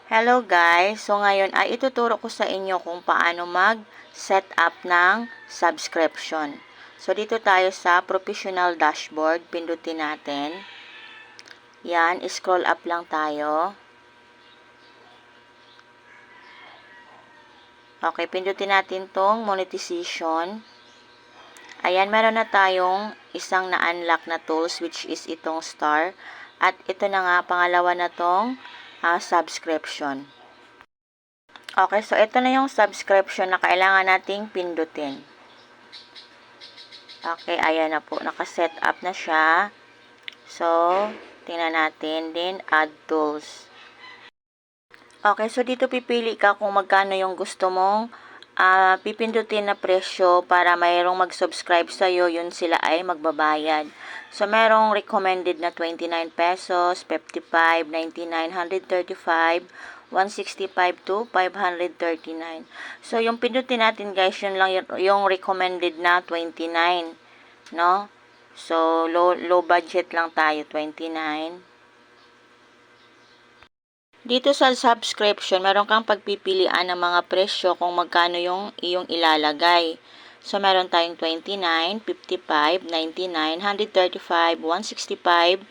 Hello guys! So ngayon ay ituturo ko sa inyo kung paano mag-set up ng subscription. So dito tayo sa professional dashboard, pindutin natin. Yan, scroll up lang tayo. Okay, pindutin natin tong monetization. Ayan, meron na tayong isang na-unlock na tools which is itong star. At ito na nga, pangalawa na tong subscription. Okay, so ito na yung subscription na kailangan nating pindutin. Okay, ayan na po. Naka-set up na siya. So, tingnan natin din, add tools. Okay, so dito pipili ka kung magkano yung gusto mong pipindutin na presyo para mayroong mag-subscribe sa'yo, yun sila ay magbabayad. So, merong recommended na 29 pesos, 55, 99, 135, 165 to 539. So, yung pindutin natin guys, yun lang yung recommended na 29. No? So, low budget lang tayo, 29. Dito sa subscription, meron kang pagpipilian ng mga presyo kung magkano yung iyong ilalagay. So, meron tayong 29, 55, 99, 135, 165,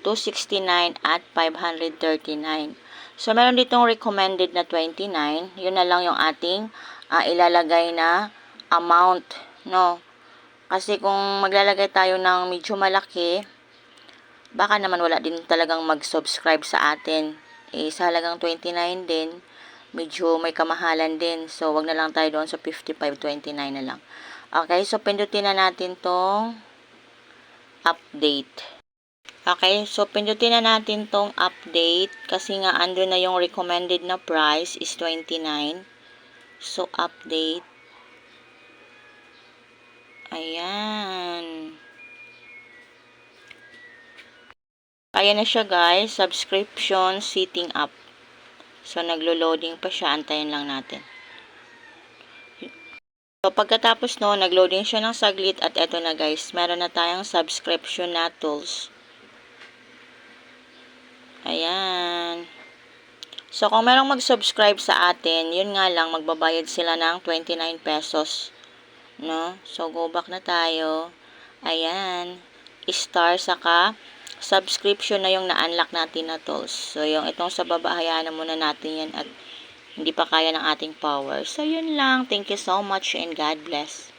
269, at 539. So, meron ditong recommended na 29. Yun na lang yung ating ilalagay na amount, no? Kasi kung maglalagay tayo ng medyo malaki, baka naman wala din talagang mag-subscribe sa atin. Sa halagang 29 din, medyo may kamahalan din. So, wag na lang tayo doon sa 55.29 na lang. Okay, so pindutin na natin tong update. Okay, so pindutin na natin tong update kasi nga ando na yung recommended na price is 29. So, update. Ayan. Ayan na siya guys, subscription setting up. So, naglo-loading pa siya, antayin lang natin. So, pagkatapos no, nag-loading siya ng saglit at eto na guys, meron na tayong subscription na tools. Ayan. So, kung merong mag-subscribe sa atin, yun nga lang, magbabayad sila ng 29 pesos. No? So, go back na tayo. Ayan. Star, saka subscription na yung na-unlock natin na tools. So, yung itong sa baba, hayaan na muna natin yan at hindi pa kaya ng ating power. So, yun lang. Thank you so much and God bless.